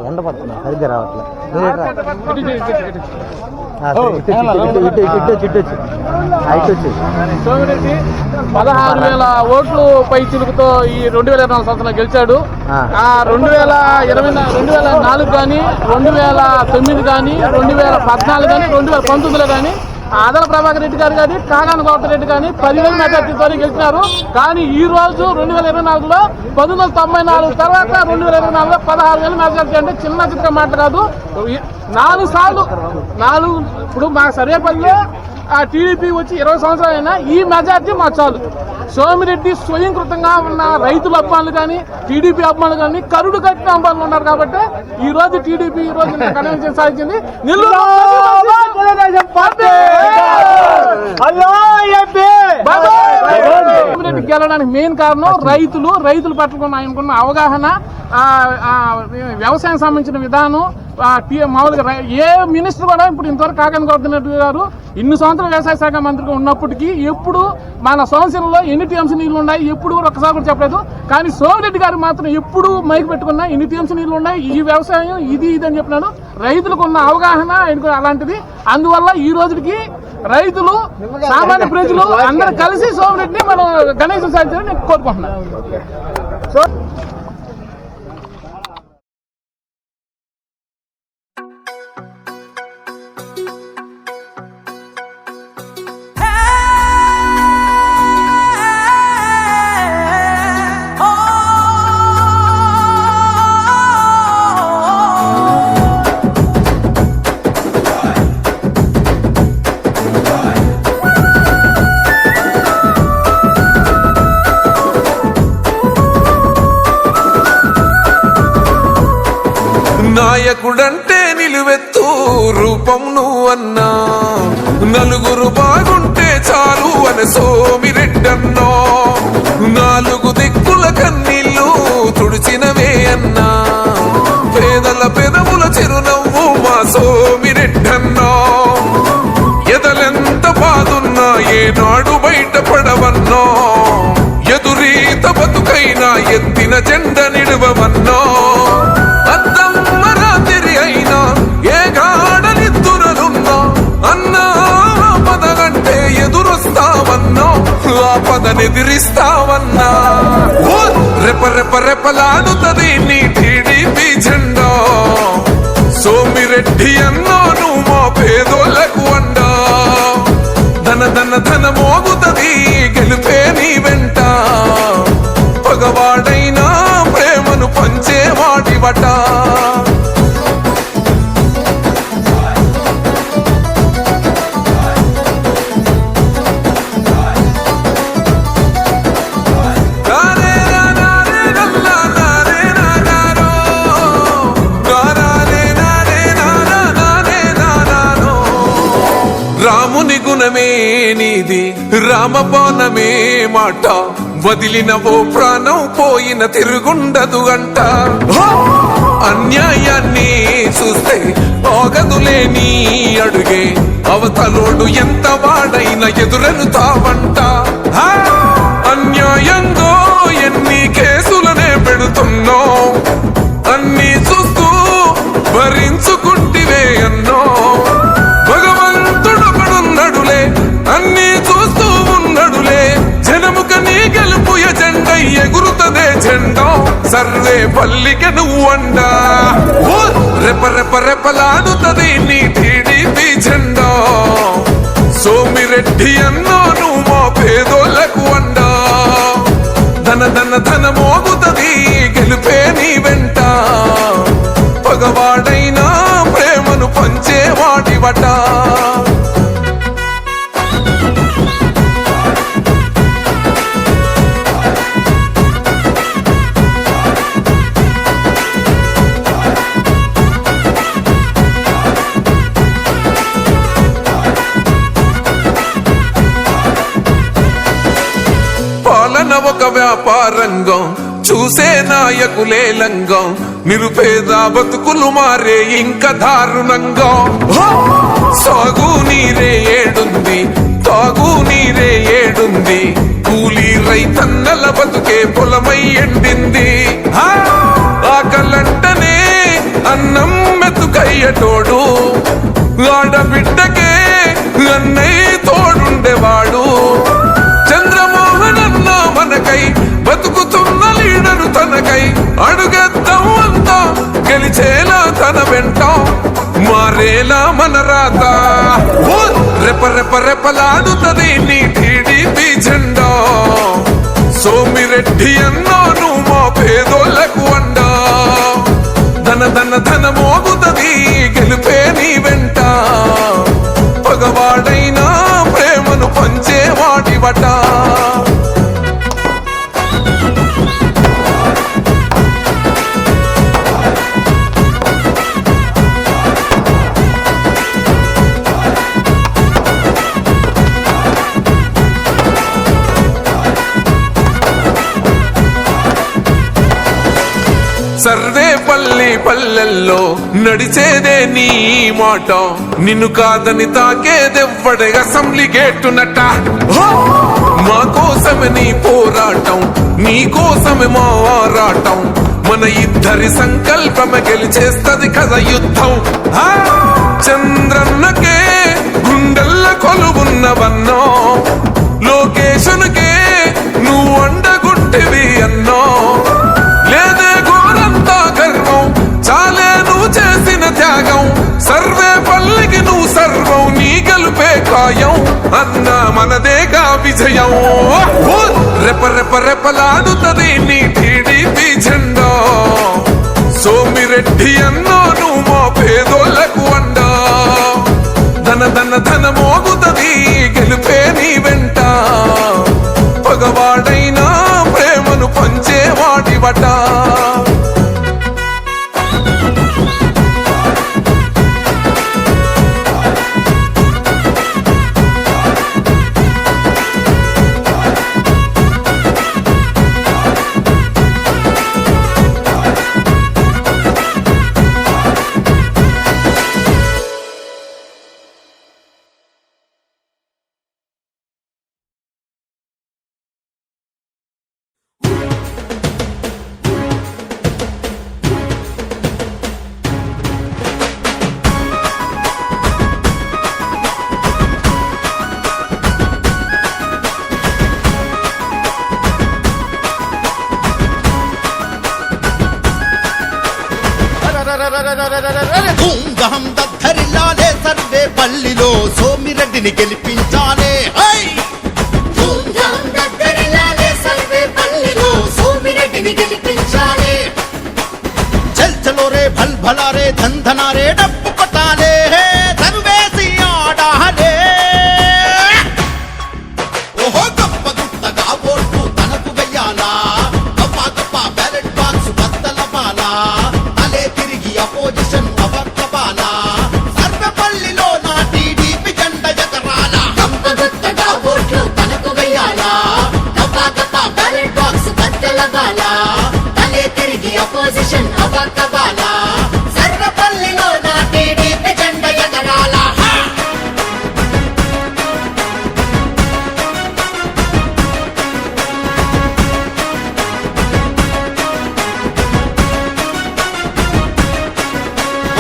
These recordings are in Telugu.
ఎండ పడుతున్నా సరిగ్గా రావట్లేదు. సోమిరెడ్డి 16,000 ఓట్లు పై చిలుకుతో ఈ 2024 సంవత్సరంలో గెలిచాడు. 2004 కానీ 2009 కానీ 2014 కానీ 2019లో కానీ ఆదల ప్రభాకర్ రెడ్డి గారు కానీ కాకాని గోవర్ధన్ రెడ్డి కానీ 10,000 మెజార్టీతో గెలిచినారు. కానీ ఈ రోజు 2024లో 1994 తర్వాత 2024లో 16,000 మెజార్టీ అంటే చిన్న చిన్న మాట కాదు. 4 సార్లు ఇప్పుడు మా సర్వేపల్లిలో టీడీపీ వచ్చి 20 సంవత్సరాలు అయినా ఈ మెజార్టీ మా చాలు. సోమిరెడ్డి స్వయంకృతంగా ఉన్న రైతుల అభిమానులు కానీ టీడీపీ అభిమానులు కానీ కరుడు కట్టిన అభిమానులు ఉన్నారు కాబట్టి ఈ రోజు టీడీపీ ఈ రోజు కన్వెన్షన్ సాధించింది. సోమిరెడ్డి గెలవడానికి మెయిన్ కారణం రైతుల పట్ల ఆయనకున్న అవగాహన, వ్యవసాయం సంబంధించిన విధానం. మామూలుగా ఏ మినిస్టర్ కూడా ఇప్పుడు ఇంతవరకు కాకాని గోవర్ధన్ రెడ్డి గారు ఇన్ని సంవత్సరాలు వ్యవసాయ శాఖ మంత్రిగా ఉన్నప్పటికీ ఎప్పుడు మన సంవత్సరంలో ఎన్ని టీఎంసీ నీళ్లు ఉన్నాయి ఎప్పుడు కూడా ఒక్కసారి కూడా చెప్పలేదు. కానీ సోమిరెడ్డి గారు మాత్రం ఎప్పుడు మైక్ పెట్టుకున్నా ఎన్ని టీఎంసీ నీళ్లు ఉన్నాయి, ఈ వ్యవసాయం ఇది అని చెప్పినాడు. రైతులకు ఉన్న అవగాహన అలాంటిది. అందువల్ల ఈ రోజుకి రైతులు, సామాన్య ప్రజలు అందరూ కలిసి సోమిరెడ్డిని మనం గణేశం సాధించాలని నేను కోరుకుంటున్నాను. నాయకుడంటే నిలువెత్తు రూపం నువ్వన్నా, నలుగురు బాగుంటే చాలు అని సోమిరెడ్డన్నో, 4 దిక్కుల కన్నీళ్లు తుడిచినవే అన్నా, పేదల పెదవుల చిరునవ్వు మా సోమిరెడ్డన్నో, ఎదలెంత బాదున్నా ఏనాడు బయటపడవన్నో, ఎదురీత బతుకైనా ఎత్తిన జెండ నిడువవన్నో, ఏ గాడనిద్దురలున్నా అన్నా పదగంటే ఎదురొస్తావన్నా, ఆ పదనెదిరిస్తావన్నా, రెపరెపలాడుతుంది నీ టీడీపీ జెండా. సోమిరెడ్డి అన్నా నువ్వు మా పేదోళ్లకు అండా, ధన మోగుతుంది గెలుపే నీ వెంట, పగవాడైనా ప్రేమను పంచేవాడివట. రాముని గుణమే నీది, రామబాణమే మాట, వదిలిన ఓ ప్రాణం పోయిన తిరుగుండదు అంట. అన్యాయాన్ని చూస్తే ఆగదులే నీ అడుగే, అవతలోడు ఎంత వాడైనా ఎదురెనుతావంట. అన్యాయంగా ఎన్ని కేసులనే పెడుతున్నో, అన్ని చూస్తూ భరించుకుంటివే అన్నో, భగవంతుడొకడున్నడులే అన్ని చూస్తూ ఉన్నడులే, జనముక నీ గెలుపు ఎజెండా ఎగురుతదే జెండా, సర్వే పల్లికి నువ్వండా, రెపరెపలాడుతుంది నీ టీడీపీ జెండా. సోమిరెడ్డి అన్నా నువ్వు మా పేదోళ్లకు అండా, ధన మోగుతుంది గెలుపే నీ వెంట, పగవాడైనా ప్రేమను పంచేవాడివట. పాలన ఒక వ్యాపారంగం, చూసే నాయకులే లంగం, నిరుపేద బతుకులు మారే ఇంకా దారుణంగా. సాగు నీరే ఏడుంది, తాగు నీరే ఏడుంది, కూలీ రైతన్నల బతుకే పొలమై ఎండింది. అయ్యటోడు ఆడబిడ్డకే అన్నయ్య తోడుండేవాడు చంద్రమోహన్ అన్న మనకై బతుకుతున్న లీడరు తనకై అడుగెత్తాం అంతా గెలిచేలా తన వెంట మారేలా మన రాత రెప రెప రెపలాడుతుంది నీ టీడీపీ జెండా సోమిరెడ్డి అన్నాను మా పేదోళ్లకు అండా ధన ధన ధన మోగుతుంది గెలిపే నీ వెంట పగవాడైనా ప్రేమను పంచేవాడివట సర్వేపల్లి పల్లెల్లో నడిచేదే నీ మాట నిన్ను కాదని తాకేదెవ్వడే అసెంబ్లీ గేటునట మా కోసమే నీ పోరాటం నీ కోసమే మా ఆరాటం మన ఇద్దరి సంకల్పమే గెలిచేస్తది కదా యుద్ధం చంద్రన్నకే గుండెల్ల కొలువున్నవన్నో లోకేశునికే నువ్వు అండగుంటివి అన్నో లేదే ఘోరంతా గర్వం చాలే నువ్వు చేసిన త్యాగం సర్వేపల్లికి నువ్వు సర్వం నీ గెలుపే ఖాయం అన్న మనదేగా విజయం రెప రెప రెపలాడుతుంది నీ టీడీపీ జెండా సోమిరెడ్డి అన్నాను మా పేదోళ్లకు అండా ధన ధన ధన మోగుతుంది గెలుపే నీ వెంట పగవాడైనా ప్రేమను పంచేవాడివట ధూమ్ధాం దద్దరిల్లాలే సర్వేపల్లిలో సోమిరెడ్డిని గెలిపించాలే ధూమ్ధాం దద్దరిల్లాలే సర్వేపల్లిలో సోమిరెడ్డిని గెలిపించాలే చల్ చలో రే భల్ భలా రే ధన్ ధనా రే డప్పు కొట్టాలే సర్వేసి ఆడాలే ఓహో గప్ప గుత్తగా ఓట్లు తనకు వెయ్యాలా గప్ప గప్ప బ్యాలెట్ బాక్స్ బద్దల బాలా అలే తిరిగి అపోజిషన్ అవక్కబాలా సర్వేపల్లిలో నా టీడీపీ జెండ ఎగరాల గంప గుత్తగా ఓట్లు తనకు వెయ్యాలా గప్ప గప్ప బ్యాలెట్ బాక్స్ బద్దలగాలా తలే తిరిగి అపోజిషన్ అవక్కబాలా సర్వేపల్లిలో నా టీడీపీ జెండ ఎగరాల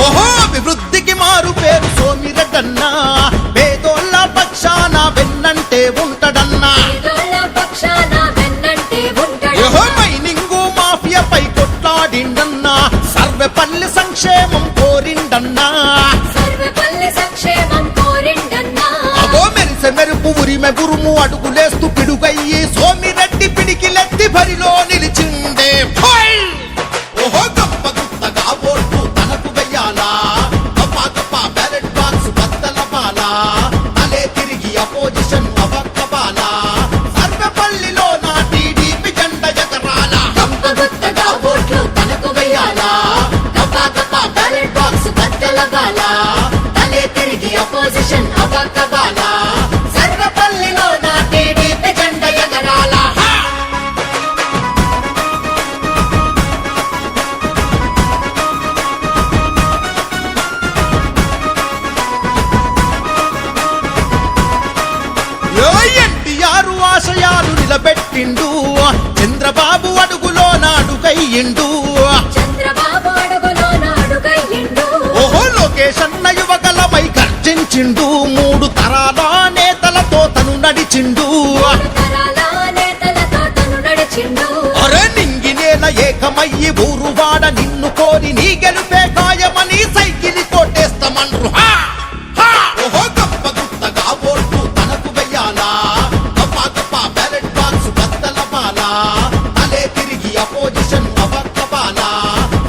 ఓహో అభివృద్ధికి మారు పేరు సోమిరెడ్డన్నా పేదోళ్ళ పక్షాన వెన్నంటే ఉంటడన్నా పేదోళ్ళ పక్షాన వెన్నంటే ఉంటాడు ఓహో మైనింగు మాఫియాపై కొట్లాడిండన్నా సర్వేపల్లి సంక్షేమం కోరిండన్నా సర్వేపల్లి సంక్షేమం కోరిండన్నా అగో మెరిసె మెరుపు ఉరిమె గురుము అడుగులేస్తూ పిడుగయ్యి సోమిరెడ్డి పిడికిలెత్తి బరిలో నిలిచిండే ఫైల్ ఓహో గప్ప గుత్తగా ఓట్లు తనకు వెయ్యాలా గప్ప గప్ప బ్యాలెట్ బాక్స్ బద్దల బాలా అలే తిరిగి అపోజిషన్ అవక్కబాలా సర్వేపల్లిలో నా టీడీపీ జెండ ఎగరాల గంప గుత్తగా ఓట్లు తనకు వెయ్యాలా గప్ప గప్ప బ్యాలెట్ బాక్స్ బద్దలగాలా తలే తిరిగి అపోజిషన్ అవక్కబాలా సర్వేపల్లిలో నా టీడీపీ జెండ ఎగరాల ఎన్టీఆర్ ఆశయాలు నిలబెట్టిండు చంద్రబాబు అడుగులో నాడుకయ్యిండు చంద్రబాబు అడుగులో నాడుగయ్యిండు ఓహో లోకేష్ అన్న యువగలమై గర్జించిండు 3 తరాల నేతలతో తను నడిచిండు అరే నింగి నేల ఏకమయ్యి ఊరువాడ నిన్ను కోరి నీ గెలుపే ఖాయమని సైకిల్ కొట్టేస్తామన్రు ఓహో గప్ప గుత్తగా ఓట్లు తనకు వెయ్యాలా గప్ప గప్ప బ్యాలెట్ బాక్స్ బద్దల బాలా తలే తిరిగి అపోజిషన్ అవక్కబాలా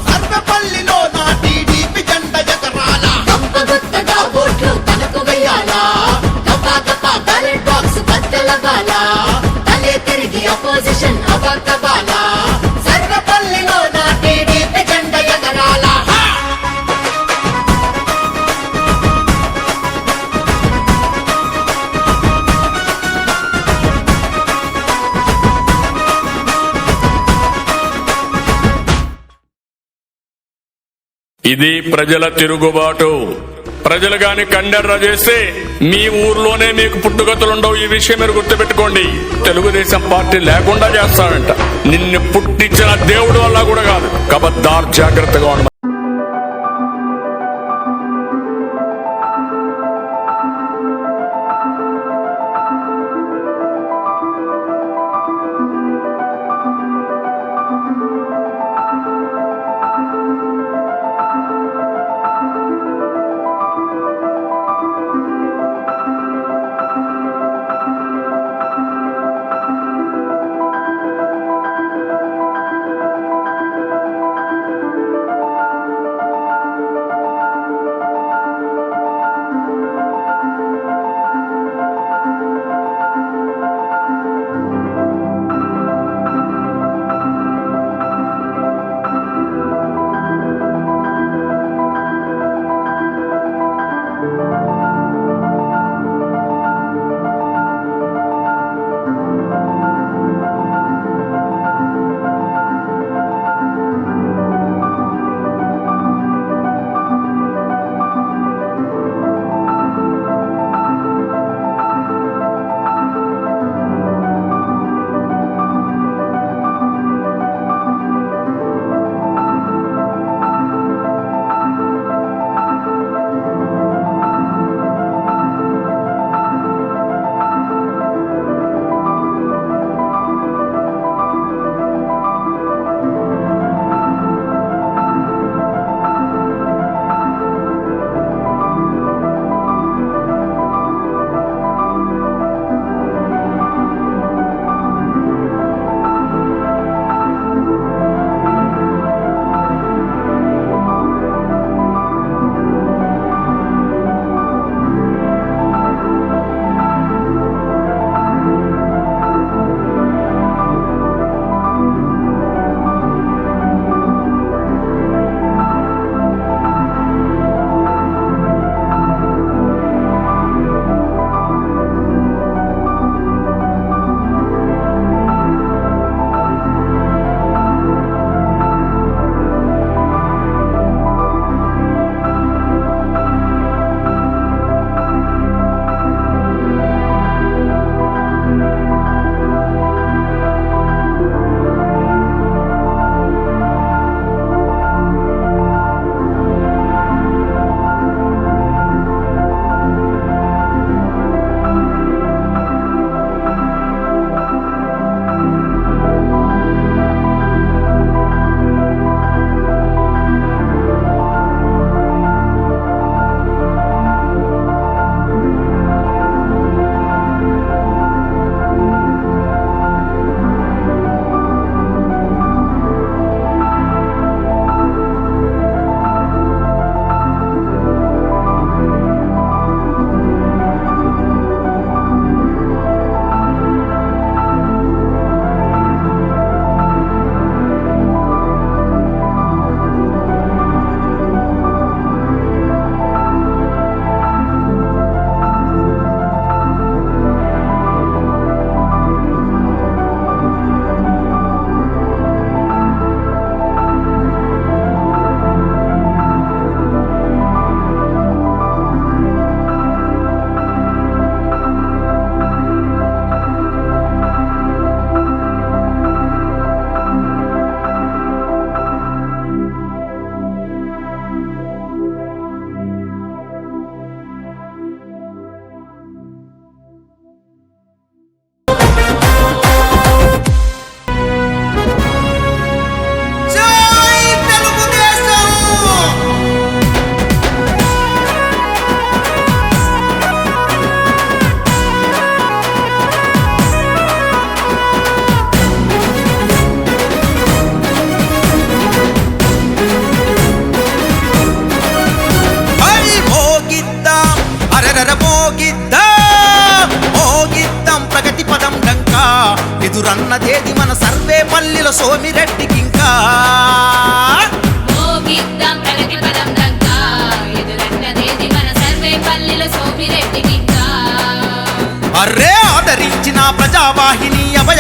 సర్వపల్లిలో నా టీడీపీ జెండ ఎగరాల గొప్ప గుత్తగా ఓట్లు తనకు వెయ్యాలా గప్ప గప్ప బ్యాలెట్ బాక్స్ బద్దలవ్వాలా తలే తిరిగి అపోజిషన్ అవక్కబాలా సర్వపల్లిలో నా టీడీపీ జెండ ఎగరాల ఇది ప్రజల తిరుగుబాటు. ప్రజలు గాని కండెర్ర చేస్తే మీ ఊర్లోనే మీకు పుట్టుగతులుండవు. ఈ విషయం మీరు గుర్తుపెట్టుకోండి. తెలుగుదేశం పార్టీ లేకుండా చేస్తాడంట. నిన్ను పుట్టించిన దేవుడు వల్ల కూడా కాదు. కబద్దార్, జాగ్రత్తగా ఉండ.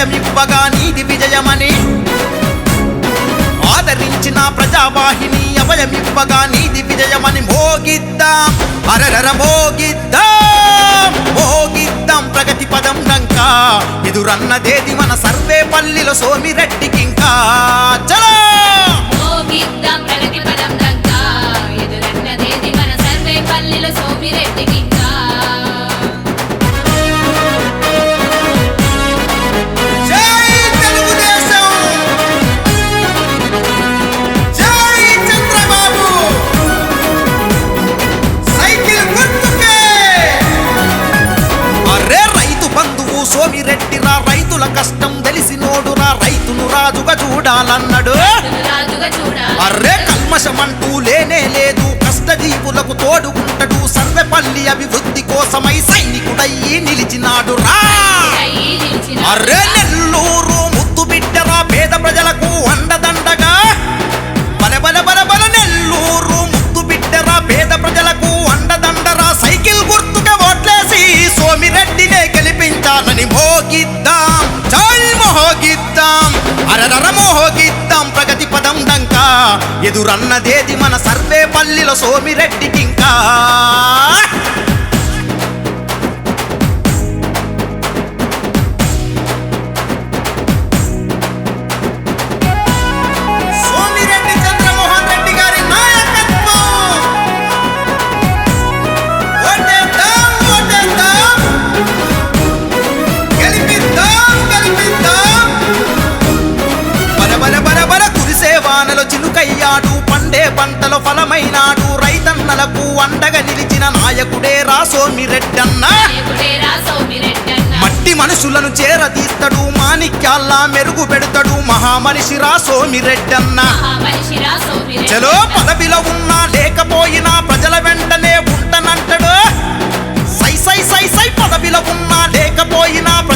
అభయమివ్వగా నీది విజయమని ఆదరించిన ప్రజావాహిని అభయమివ్వగా నీది విజయమని మోగిద్దాం అరరర మోగిద్దాం మోగిద్దాం ప్రగతి పదం డంకా ఎదురన్నదేది మన సర్వేపల్లిలో సోమిరెడ్డికింకా చలో మోగిద్దాం ప్రగతి పదం దంకా ఎదురన్నదేది మన సర్వేపల్లిలో సోమిరెడ్డికింకా జై తెలుగుదేశం జై చంద్రబాబు సైకిల్ గుర్తుకే అరే రైతు బంధువు సోమిరెడ్డిరా రైతుల కష్టం తెలిసినోడురా రైతును రాజుగా చూడాలన్నాడు రాజుగా చూడాలి అర్రే కల్మషమంటూ లేనే లేదు కష్టజీవులకు తోడుకుంటడు సర్వేపల్లి అభివృద్ధి కోసమై సైనికుడయ్యి నిలిచినాడు రా అర్రే నెల్లూరు ముద్దు బిడ్డరా పేద ప్రజలకు అండదండగా బల బల బల బల నెల్లూరు ముద్దు బిడ్డరా పేద ప్రజలకు అండదండరా సైకిల్ గుర్తుగా ఓట్లేసి సోమిరెడ్డినే గెలిపించాలని మోగిద్దాం జై మోగిద్దాం అరరర మోగిద్దాం ప్రగతి పదం డంకా ఎదురన్నదేది మన సర్వేపల్లిలో సోమిరెడ్డికింకా సోమిరెడ్డి చంద్రమోహన్ రెడ్డి గారి నాయకత్వం ఓటేద్దాం ఓటేద్దాం గెలిపిద్దాం గెలిపిద్దాం బల బల బల బల కురిసే వానలో చినుకయ్యాడు పండే పంటలో ఫలమైనాడు రైతన్నలకు అండగా నిలిచిన నాయకుడే రా సోమిరెడ్డన్న మట్టి మనుషులను చేరదీస్తాడు మాణిక్యాల్లా మెరుగు పెడతాడు మహామనిషి రా సోమిరెడ్డన్న చలో పదవిలో ఉన్నా లేకపో